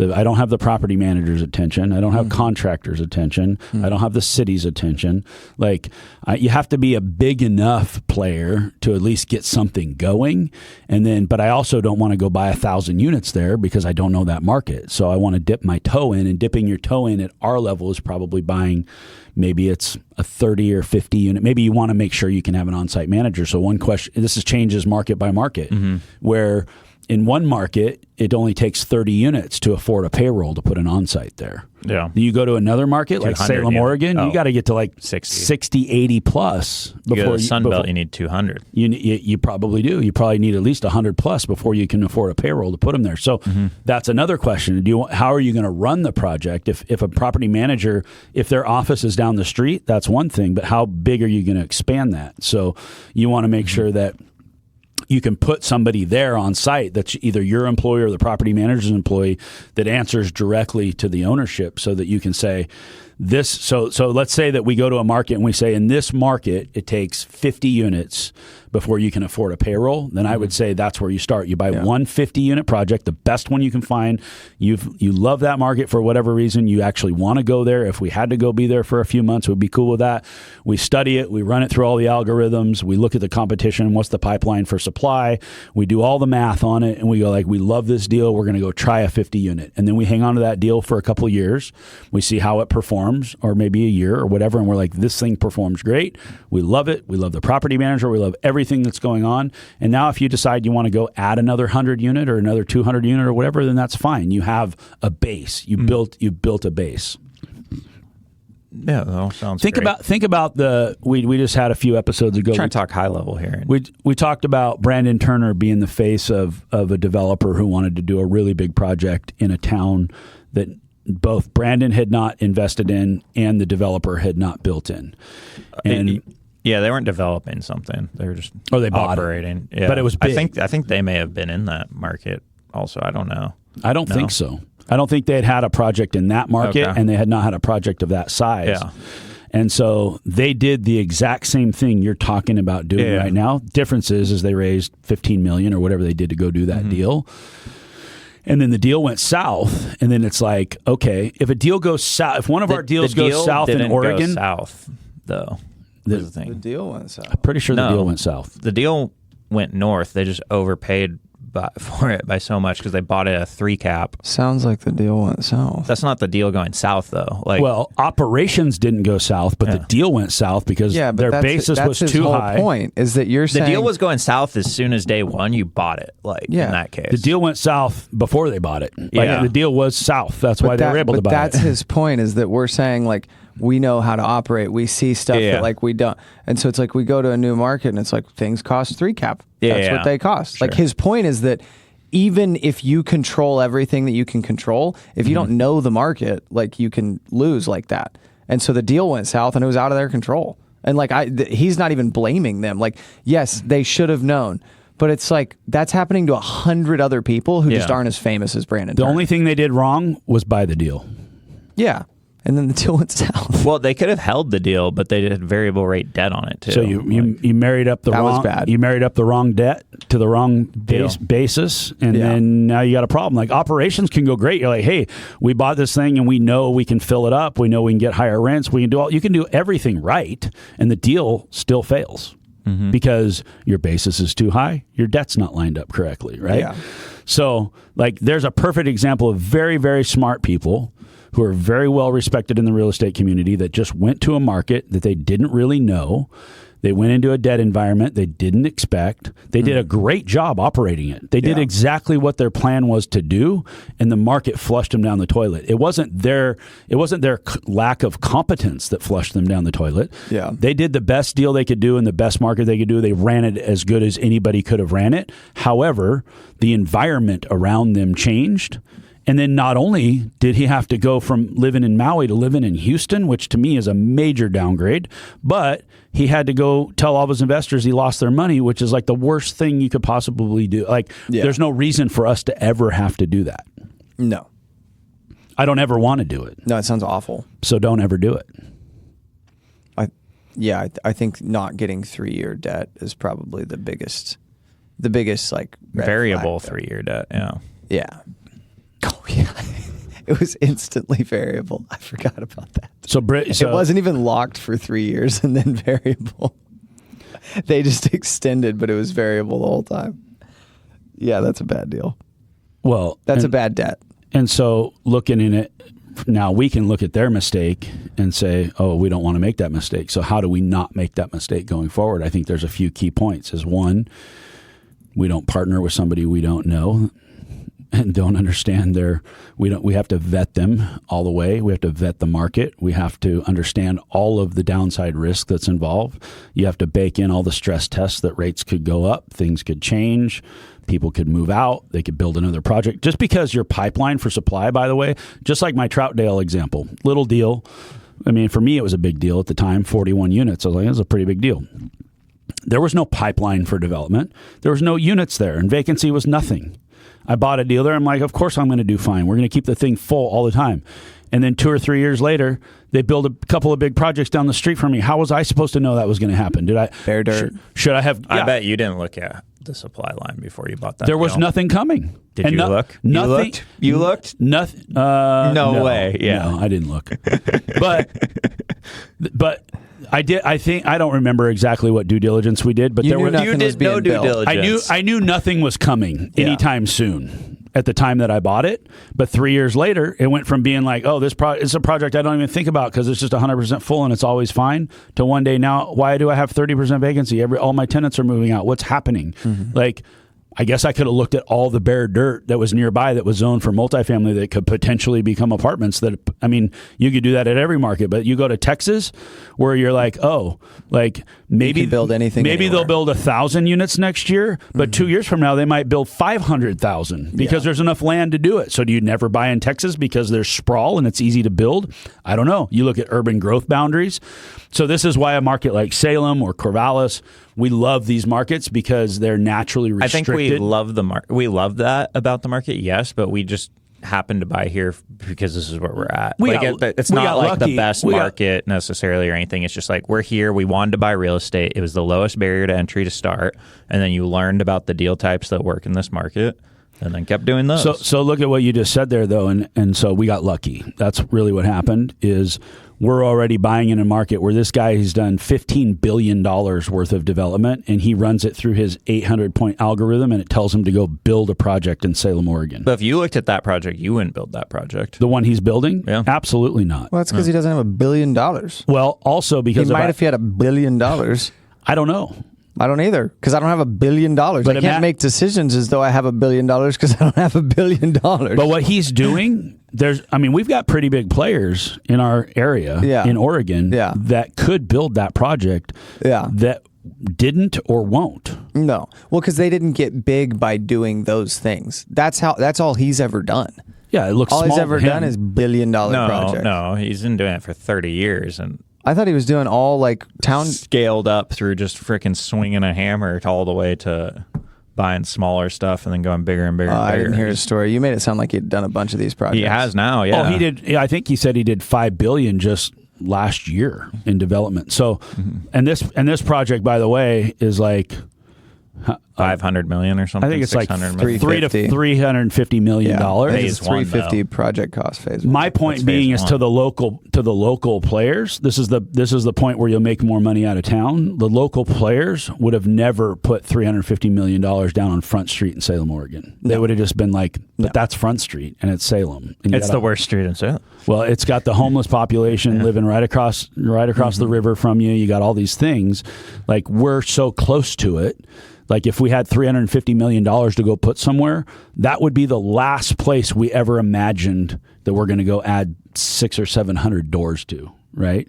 I don't have the property manager's attention. I don't have contractors' attention. I don't have the city's attention. Like, you have to be a big enough player to at least get something going. But I also don't want to go buy 1,000 units there because I don't know that market. So I want to dip my toe in, and dipping your toe in at our level is probably buying, maybe it's a 30 or 50 unit. Maybe you want to make sure you can have an on-site manager. So one question, this changes market by market, where in one market, it only takes 30 units to afford a payroll to put an on-site there. Yeah. You go to another market like Salem, Oregon, you got to get to like 60, 80 plus before you go to Sunbelt. You need 200. You probably do. You probably need at least 100 plus before you can afford a payroll to put them there. So that's another question. How are you going to run the project? If a property manager, if their office is down the street, that's one thing. But how big are you going to expand that? So you want to make sure that you can put somebody there on site that's either your employee or the property manager's employee that answers directly to the ownership, so that you can say this. So let's say that we go to a market and we say, in this market, it takes 50 units before you can afford a payroll. Then I would say that's where you start. You buy one 50-unit project, the best one you can find. You love that market for whatever reason. You actually want to go there. If we had to go be there for a few months, we'd be cool with that. We study it. We run it through all the algorithms. We look at the competition. What's the pipeline for supply? We do all the math on it, and we go like, we love this deal. We're going to go try a 50-unit. And then we hang on to that deal for a couple of years. We see how it performs, or maybe a year or whatever, and we're like, this thing performs great. We love it. We love the property manager. We love everything that's going on. And now if you decide you want to go add another 100 unit or another 200 unit or whatever, then that's fine. You have a base. You built a base. Yeah, that all sounds great. Think about we just had a few episodes ago. I'm trying to talk high level here. We talked about Brandon Turner being the face of a developer who wanted to do a really big project in a town that both Brandon had not invested in and the developer had not built in. And yeah, they weren't developing something. They were just they bought operating. It. Yeah. But it was big. I think they may have been in that market also. I don't know. I don't think so. I don't think they had a project in that market, and they had not had a project of that size. Yeah. And so they did the exact same thing you're talking about doing right now. Difference is they raised $15 million or whatever they did to go do that deal. And then the deal went south, and then it's like, okay, if a deal goes south, if one of our deals goes south in Oregon, go south though. The deal went south. I'm pretty sure the deal went south. The deal went north. They just overpaid for it by so much because they bought it at a 3 cap. Sounds like the deal went south. That's not the deal going south though. Well, operations didn't go south, but the deal went south because their basis was too high. The point is that you're saying the deal was going south as soon as day one you bought it. In that case, the deal went south before they bought it. The deal was south. That's why they were able to buy it. That's his point. Is that we're saying we know how to operate. We see stuff that we don't. And so it's like we go to a new market and it's like things cost 3 cap. That's what they cost. Sure. His point is that even if you control everything that you can control, if you don't know the market, you can lose like that. And so the deal went south and it was out of their control. And he's not even blaming them. Yes, they should have known. But it's that's happening to 100 other people who just aren't as famous as Brandon Turner. The only thing they did wrong was buy the deal. Yeah. And then the deal went south. Well, they could have held the deal, but they did variable rate debt on it too. So you married up the wrong. Was bad. You married up the wrong debt to the wrong basis, and then now you got a problem. Operations can go great. You're like, hey, we bought this thing, and we know we can fill it up. We know we can get higher rents. We can do you can do everything right, and the deal still fails because your basis is too high. Your debt's not lined up correctly, right? Yeah. So there's a perfect example of very, very smart people who are very well respected in the real estate community that just went to a market that they didn't really know. They went into a debt environment they didn't expect. They did a great job operating it. They did exactly what their plan was to do, and the market flushed them down the toilet. It wasn't their lack of competence that flushed them down the toilet. Yeah. They did the best deal they could do in the best market they could do. They ran it as good as anybody could have ran it. However, the environment around them changed. And then not only did he have to go from living in Maui to living in Houston, which to me is a major downgrade, but he had to go tell all of his investors he lost their money, which is the worst thing you could possibly do. There's no reason for us to ever have to do that. No. I don't ever want to do it. No, it sounds awful. So don't ever do it. I think not getting 3-year debt is probably the biggest variable 3-year debt. Yeah. Yeah. Oh, yeah. It was instantly variable. I forgot about that. So it wasn't even locked for 3 years and then variable. They just extended, but it was variable the whole time. Yeah, that's a bad deal. Well, that's a bad debt. And so looking in it now, we can look at their mistake and say, oh, we don't want to make that mistake. So how do we not make that mistake going forward? I think there's a few key points. Is one, We don't partner with somebody we don't know and don't understand we have to vet them all the way. We have to vet the market. We have to understand all of the downside risk that's involved. You have to bake in all the stress tests that rates could go up, things could change, people could move out, they could build another project. Just because your pipeline for supply, by the way, just like my Troutdale example, little deal. I mean, for me, it was a big deal at the time, 41 units. I was like, it was a pretty big deal. There was no pipeline for development. There was no units there, and vacancy was nothing. I bought a deal there. I'm like, of course I'm going to do fine. We're going to keep the thing full all the time. And then 2 or 3 years later, they build a couple of big projects down the street from me. How was I supposed to know that was going to happen? Did I? Bare dirt. Should I have? I bet you didn't look at the supply line before you bought that. There was nothing coming. Did you look? Nothing. You looked? Nothing. No way. Yeah. No, I didn't look. But I did. I think I don't remember exactly what due diligence we did, but You did no due diligence. I knew nothing was coming anytime soon at the time that I bought it. But 3 years later, it went from being like, oh, it's a project I don't even think about because it's just 100% full and it's always fine, to one day now, why do I have 30% vacancy? All my tenants are moving out. What's happening? Like, I guess I could have looked at all the bare dirt that was nearby that was zoned for multifamily that could potentially become apartments. That, I mean, you could do that at every market, but you go to Texas where you're like, oh, like maybe you can build anything. Maybe anywhere. they'll build 1,000 units next year, but 2 years from now they might build 500,000 because there's enough land to do it. So do you never buy in Texas because there's sprawl and it's easy to build? I don't know. You look at urban growth boundaries. So this is why a market like Salem or Corvallis, we love these markets because they're naturally restricted. I think we love the market. We love that about the market, yes, but we just happen to buy here because this is where we're at. It's not like the best market necessarily or anything. It's just like we're here. We wanted to buy real estate. It was the lowest barrier to entry to start, and then you learned about the deal types that work in this market, and then kept doing those. So look at what you just said there, though, and so we got lucky. That's really what happened. Is we're already buying in a market where this guy has done $15 billion worth of development, and he runs it through his 800-point algorithm, and it tells him to go build a project in Salem, Oregon. But if you looked at that project, you wouldn't build that project. The one he's building? Yeah. Absolutely not. Well, that's because he doesn't have $1 billion. Well, also because he might if he had $1 billion. I don't know. I don't either because I don't have $1 billion. But I can't make decisions as though I have $1 billion because I don't have $1 billion. But what he's doing, we've got pretty big players in our area in Oregon that could build that project that didn't or won't. No. Well, because they didn't get big by doing those things. That's all he's ever done. Yeah, it looks all small he's ever done is $1 billion project. No, he's been doing it for 30 years and I thought he was doing all like town scaled up through just freaking swinging a hammer all the way to buying smaller stuff and then going bigger and bigger and bigger. I didn't hear his story. You made it sound like he'd done a bunch of these projects. He has now, yeah. Oh, he did. Yeah, I think he said he did $5 billion just last year in development. So, and this project, by the way, is like $500 million or something. I think it's like $350 million. It's $350 project cost phase. My point being is to the local players. This is the point where you'll make more money out of town. The local players would have never put $350 million down on Front Street in Salem, Oregon. They would have just been like, but that's Front Street and it's Salem. And it's the worst street in Salem. Well, it's got the homeless population living right across the river from you. You got all these things. Like, we're so close to it. Like, if we had $350 million to go put somewhere, that would be the last place we ever imagined that we're going to go add 600 or 700 doors to, right?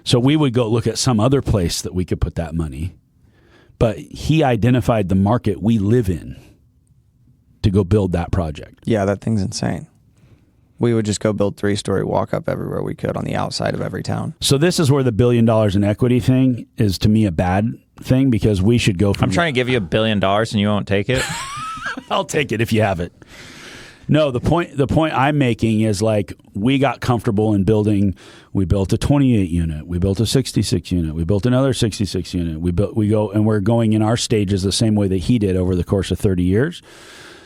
So we would go look at some other place that we could put that money. But he identified the market we live in to go build that project. Yeah, that thing's insane. We would just go build 3-story walk-up everywhere we could on the outside of every town. So this is where the $1 billion in equity thing is, to me, a bad thing, because we should go from... I'm trying to give you $1 billion and you won't take it? I'll take it if you have it. No, the point I'm making is, like, we got comfortable in building. We built a 28 unit. We built a 66 unit. We built another 66 unit. We're going in our stages the same way that he did over the course of 30 years.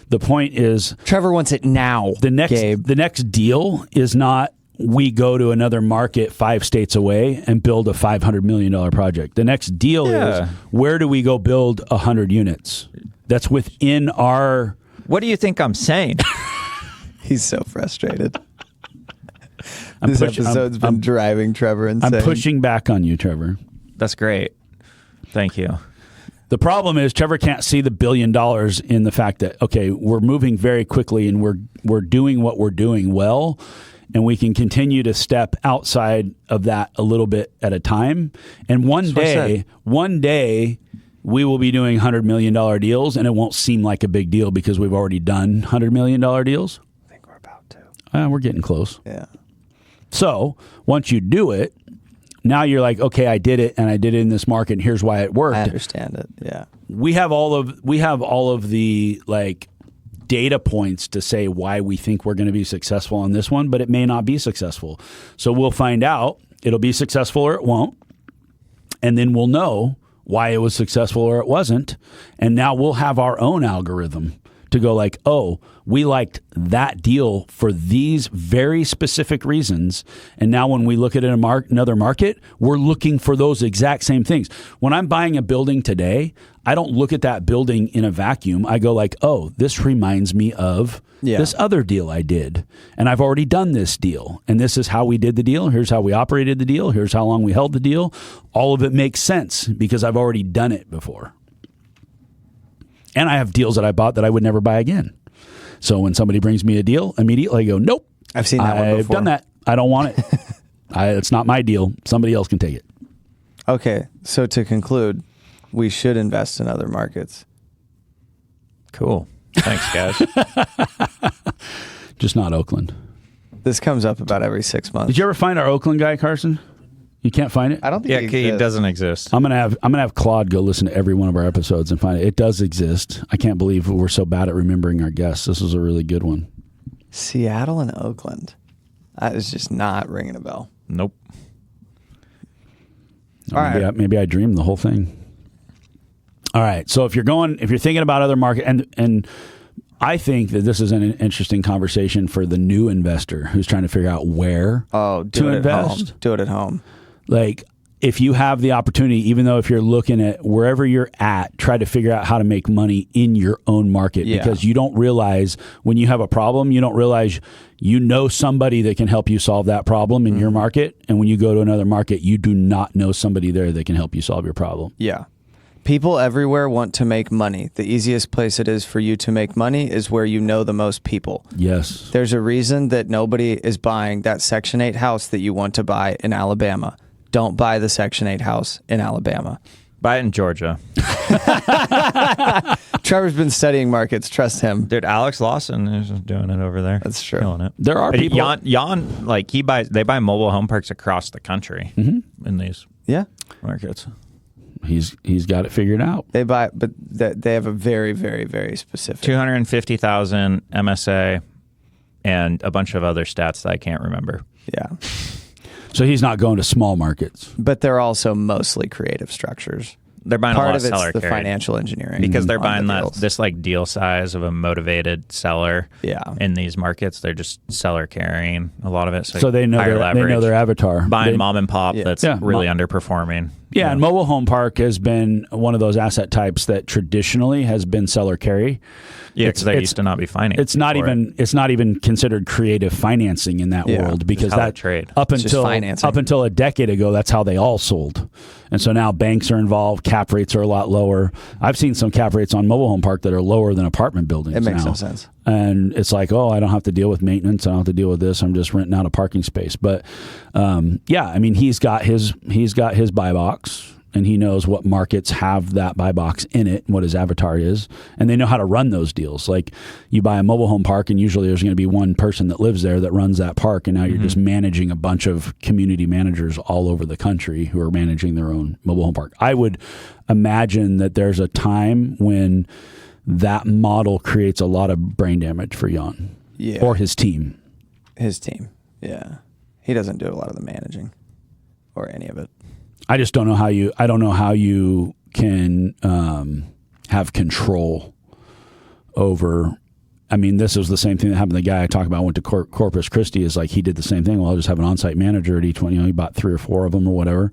The point is, Trevor wants it now. The next deal is not we go to another market 5 states away and build a $500 million project. The next deal is, where do we go build 100 units? That's within our... What do you think I'm saying? He's so frustrated. This episode's been driving Trevor insane. I'm pushing back on you, Trevor. That's great. Thank you. The problem is Trevor can't see the $1 billion in the fact that, okay, we're moving very quickly and we're doing what we're doing well, and we can continue to step outside of that a little bit at a time. And one day we will be doing $100 million deals, and it won't seem like a big deal because we've already done $100 million deals. I think we're about to. We're getting close. Yeah. So once you do it, now you're like, okay, I did it, and I did it in this market, and here's why it worked. I understand it. Yeah. We have all of the like data points to say why we think we're going to be successful on this one, but it may not be successful. So we'll find out. It'll be successful or it won't, and then we'll know why it was successful or it wasn't, and now we'll have our own algorithm to go like, oh, we liked that deal for these very specific reasons, and now when we look at another market, we're looking for those exact same things. When I'm buying a building today, I don't look at that building in a vacuum. I go like, oh, this reminds me of this other deal I did, and I've already done this deal, and this is how we did the deal. Here's how we operated the deal. Here's how long we held the deal. All of it makes sense because I've already done it before. And I have deals that I bought that I would never buy again. So when somebody brings me a deal, immediately I go, nope. I've seen that one before. I've done that. I don't want it. It's not my deal. Somebody else can take it. Okay, so to conclude, we should invest in other markets. Cool. Thanks, guys. Just not Oakland. This comes up about every 6 months. Did you ever find our Oakland guy, Carson? You can't find it? I don't think he doesn't exist. I'm gonna have Claude go listen to every one of our episodes and find it. It does exist. I can't believe we're so bad at remembering our guests. This was a really good one. Seattle and Oakland. That is just not ringing a bell. Nope. All right. Maybe I dreamed the whole thing. All right. So if you're thinking about other market, and I think that this is an interesting conversation for the new investor who's trying to figure out where to invest. Do it at home. Like, if you have the opportunity, even though if you're looking at wherever you're at, try to figure out how to make money in your own market, because you don't realize when you have a problem, you don't realize you know somebody that can help you solve that problem in your market. And when you go to another market, you do not know somebody there that can help you solve your problem. Yeah. People everywhere want to make money. The easiest place it is for you to make money is where you know the most people. Yes. There's a reason that nobody is buying that Section 8 house that you want to buy in Alabama. Don't buy the Section 8 house in Alabama. Buy it in Georgia. Trevor's been studying markets. Trust him. Dude, Alex Lawson is doing it over there. That's true. Killing it. There are people. Jan, like they buy mobile home parks across the country in these markets. He's got it figured out. They buy, but they have a very, very, very specific 250,000 MSA and a bunch of other stats that I can't remember. Yeah. So he's not going to small markets. But they're also mostly creative structures. They're buying Part a lot of of it's seller the carried. financial engineering. Because they're buying the this like deal size of a motivated seller in these markets. They're just seller carrying a lot of it. So they know their avatar. Buying mom and pop that's really underperforming. Yeah, and mobile home park has been one of those asset types that traditionally has been seller carry. Yeah, because they used to not be financing. It's not even considered creative financing in that world, because that trade up until a decade ago, that's how they all sold. And so now banks are involved. Cap rates are a lot lower. I've seen some cap rates on mobile home park that are lower than apartment buildings. It makes now. no sense. And it's like, oh, I don't have to deal with maintenance. I don't have to deal with this. I'm just renting out a parking space. But I mean, he's got his buy box, and he knows what markets have that buy box in it and what his avatar is, and they know how to run those deals. Like, you buy a mobile home park, and usually there's going to be one person that lives there that runs that park, and now you're just managing a bunch of community managers all over the country who are managing their own mobile home park. I would imagine that there's a time when that model creates a lot of brain damage for Jan or his team. His team, yeah. He doesn't do a lot of the managing or any of it. I just don't know how you can have control over. I mean, this was the same thing that happened. The guy I talked about went to Corpus Christi. Is like, he did the same thing. Well, I'll just have an on-site manager at each one. He bought 3 or 4 of them or whatever.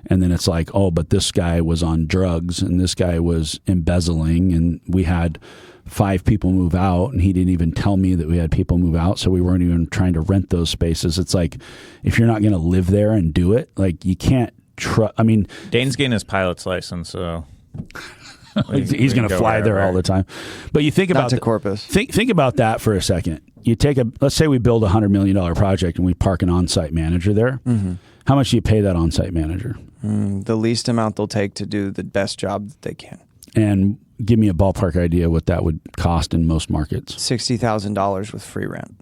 And then it's like, oh, but this guy was on drugs and this guy was embezzling, and we had 5 people move out, and he didn't even tell me that we had people move out, so we weren't even trying to rent those spaces. It's like, if you're not going to live there and do it, like, you can't. I mean, Dane's getting his pilot's license, so He's going to fly there all the time. But you think about to Corpus. Think about that for a second. You take let's say we build $100 million project and we park an on-site manager there. Mm-hmm. How much do you pay that on-site manager? The least amount they'll take to do the best job that they can. And give me a ballpark idea what that would cost in most markets. $60,000 with free rent.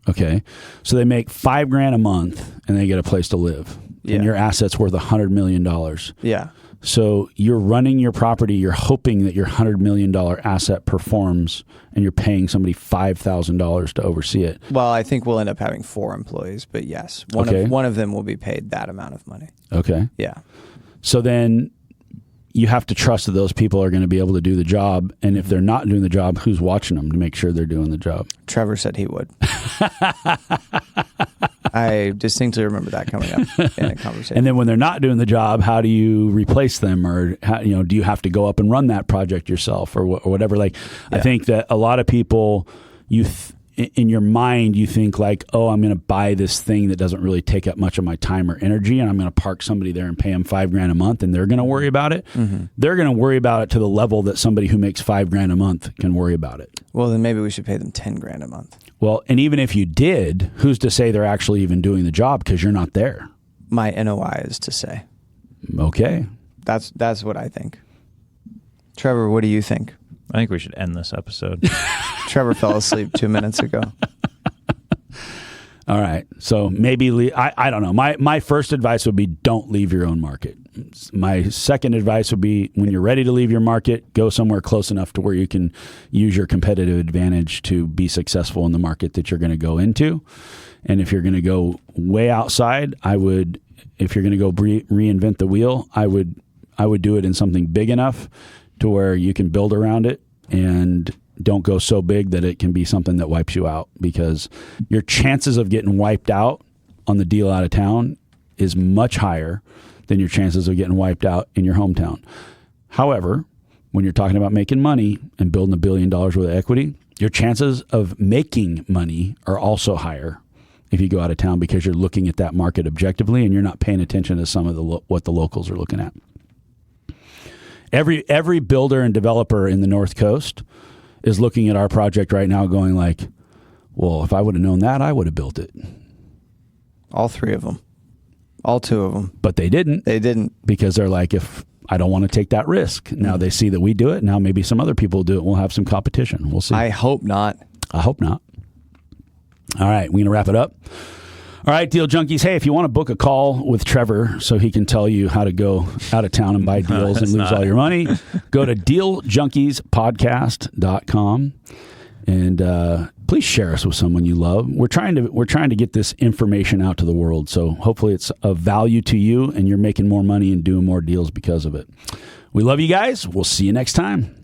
Okay. So they make $5,000 a month and they get a place to live. Yeah. And your asset's worth $100 million. Yeah. So you're running your property, you're hoping that your $100 million asset performs, and you're paying somebody $5,000 to oversee it. Well, I think we'll end up having 4 employees, but yes, one of them will be paid that amount of money. Okay. Yeah. So then you have to trust that those people are going to be able to do the job, and if they're not doing the job, who's watching them to make sure they're doing the job? Trevor said he would. I distinctly remember that coming up in a conversation. And then when they're not doing the job, how do you replace them, or how, do you have to go up and run that project yourself, or whatever? Like, yeah. I think that a lot of people, in your mind, you think like, oh, I'm going to buy this thing that doesn't really take up much of my time or energy, and I'm going to park somebody there and pay them $5,000 a month, and they're going to worry about it. Mm-hmm. They're going to worry about it to the level that somebody who makes $5,000 a month can worry about it. Well, then maybe we should pay them $10,000 a month. Well, and even if you did, who's to say they're actually even doing the job because you're not there? My NOI is to say. Okay. That's what I think. Trevor, what do you think? I think we should end this episode. Trevor fell asleep 2 minutes ago. All right. So maybe I don't know. My first advice would be don't leave your own market. My second advice would be when you're ready to leave your market, go somewhere close enough to where you can use your competitive advantage to be successful in the market that you're going to go into. And if you're going to go way outside, if you're going to go reinvent the wheel, I would do it in something big enough to where you can build around it, and don't go so big that it can be something that wipes you out, because your chances of getting wiped out on the deal out of town is much higher than your chances of getting wiped out in your hometown. However, when you're talking about making money and building $1 billion worth of equity, your chances of making money are also higher if you go out of town, because you're looking at that market objectively and you're not paying attention to some of what the locals are looking at. Every builder and developer in the North Coast is looking at our project right now going like, well, if I would have known that, I would have built it. All 3 of them. All 2 of them. But they didn't. They didn't. Because they're like, if I don't want to take that risk. Now they see that we do it. Now maybe some other people will do it. We'll have some competition. We'll see. I hope not. I hope not. All right. We're going to wrap it up. All right, Deal Junkies. Hey, if you want to book a call with Trevor so he can tell you how to go out of town and buy deals and lose all your money, go to dealjunkie.podcast.com and please share us with someone you love. We're trying to get this information out to the world, so hopefully it's of value to you and you're making more money and doing more deals because of it. We love you guys. We'll see you next time.